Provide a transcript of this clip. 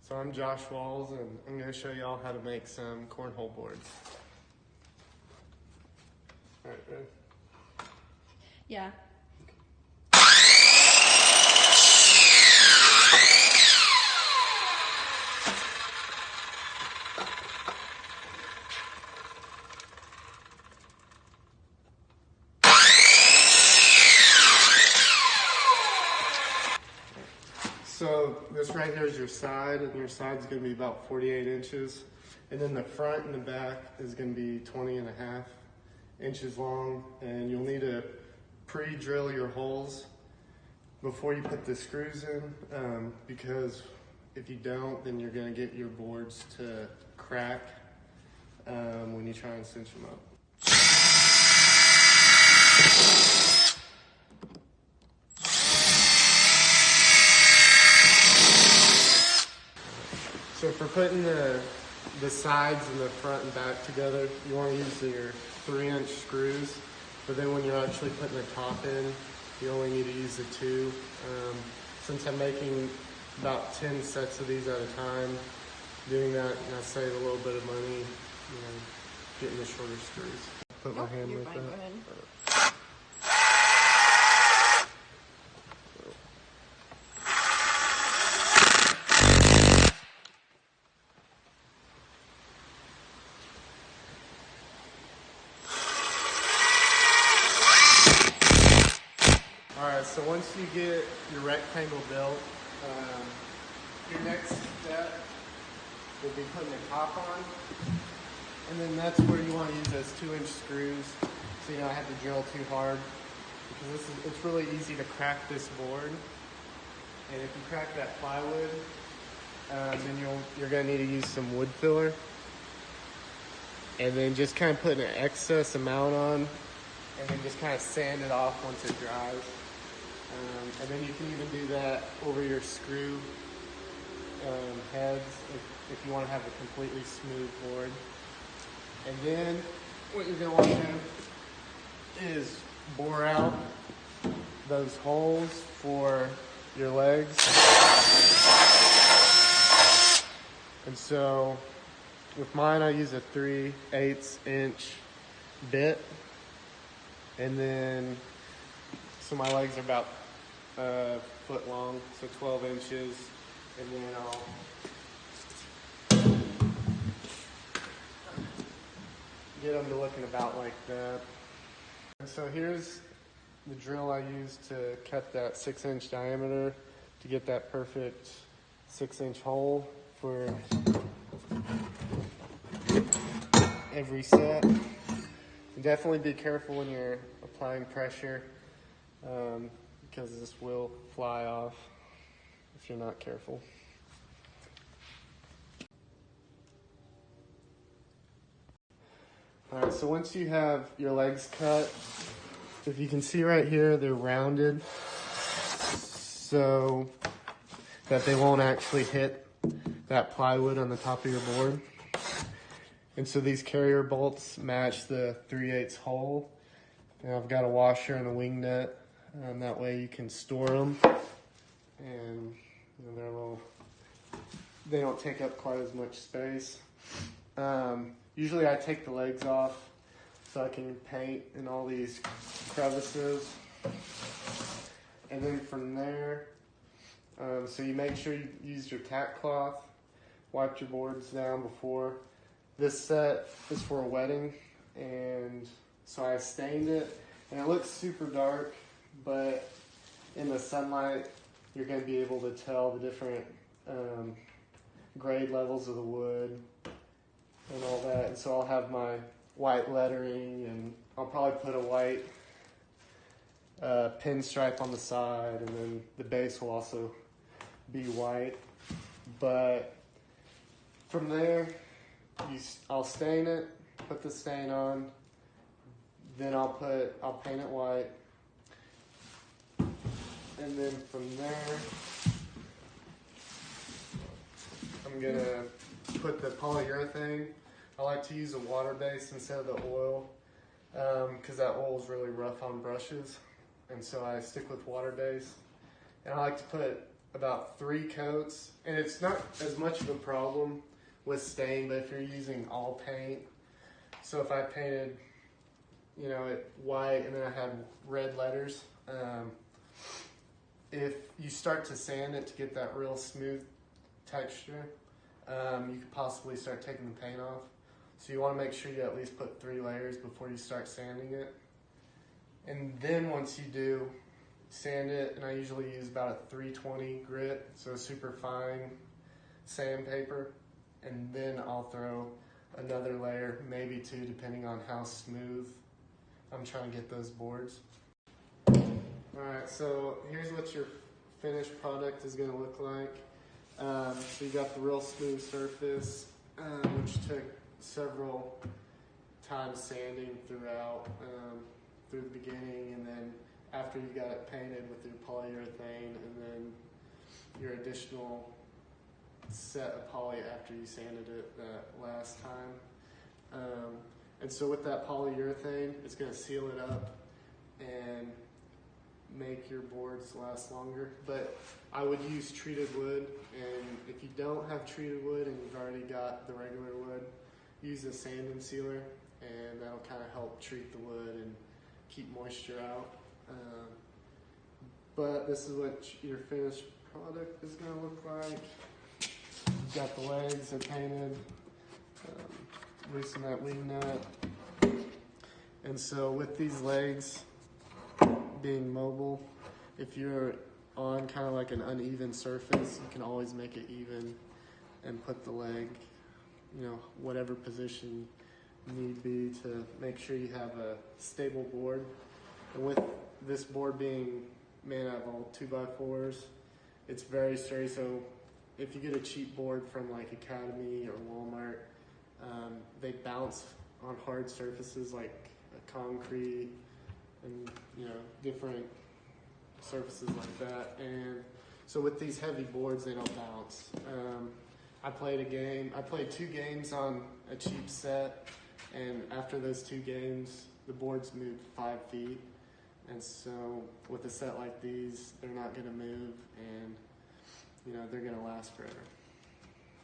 So I'm Josh Walls, and I'm going to show y'all how to make some cornhole boards. All right, ready? Yeah. So this right here is your side, and your side's going to be about 48 inches. And then the front and the back is going to be 20.5 inches long. And you'll need to pre-drill your holes before you put the screws in, because if you don't, then you're going to get your boards to crack when you try and cinch them up. So for putting the sides and the front and back together, you want to use your 3-inch screws, but then when you're actually putting the top in, you only need to use the 2. Since I'm making about 10 sets of these at a time, doing that, I save a little bit of money, getting the shorter screws. Put my hand like that. Go ahead. Alright, so once you get your rectangle built, your next step will be putting the top on. And then that's where you want to use those 2-inch screws so you don't have to drill too hard. Because it's really easy to crack this board. And if you crack that plywood, then you're going to need to use some wood filler. And then just kind of put an excess amount on, and then just kind of sand it off once it dries. And then you can even do that over your screw heads if you want to have a completely smooth board. And then what you're going to want to do is bore out those holes for your legs. And so with mine, I use a 3/8 inch bit. And then, so my legs are about a foot long, so 12 inches. And then I'll get them to looking about like that. And so here's the drill I use to cut that 6-inch diameter to get that perfect 6-inch hole for every set. Definitely be careful when you're applying pressure, because this will fly off if you're not careful. Alright, so once you have your legs cut, if you can see right here, they're rounded so that they won't actually hit that plywood on the top of your board. And so these carrier bolts match the 3/8 hole. And I've got a washer and a wingnut, and that way you can store them. And they don't take up quite as much space. Usually I take the legs off so I can paint in all these crevices. And then from there, so you make sure you use your tack cloth, wipe your boards down before. This set is for a wedding, and so I stained it, and it looks super dark, but in the sunlight, you're going to be able to tell the different grade levels of the wood and all that. And so I'll have my white lettering, and I'll probably put a white pinstripe on the side, and then the base will also be white. But from there, I'll stain it, put the stain on, then I'll paint it white, and then from there, I'm gonna put the polyurethane. I like to use a water base instead of the oil, because that oil is really rough on brushes, and so I stick with water base. And I like to put about 3 coats, and it's not as much of a problem with stain, but if you're using all paint, so if I painted, you know, it white and then I had red letters, if you start to sand it to get that real smooth texture, you could possibly start taking the paint off. So you want to make sure you at least put 3 layers before you start sanding it. And then once you do sand it, and I usually use about a 320 grit, so super fine sandpaper, and then I'll throw another layer, maybe 2, depending on how smooth I'm trying to get those boards. Alright, so here's what your finished product is going to look like. So you got the real smooth surface, which took several times sanding throughout, through the beginning, and then after you got it painted with your polyurethane, and then your additional set of poly after you sanded it that last time. And so with that polyurethane, it's going to seal it up and make your boards last longer. But I would use treated wood, and if you don't have treated wood and you've already got the regular wood, use a sand and sealer, and that'll kind of help treat the wood and keep moisture out. But this is what your finished product is going to look like. You've got the legs, they're painted, loosen that wingnut. And so with these legs being mobile, if you're on kind of like an uneven surface, you can always make it even and put the leg, you know, whatever position need be to make sure you have a stable board. And with this board being made out of all 2x4s, it's very sturdy. So if you get a cheap board from like Academy or Walmart, they bounce on hard surfaces like concrete and, you know, different surfaces like that. And so with these heavy boards, they don't bounce. I played 2 games on a cheap set, and after those 2 games, the boards moved 5 feet. And so with a set like these, they're not going to move, and you know, they're going to last forever.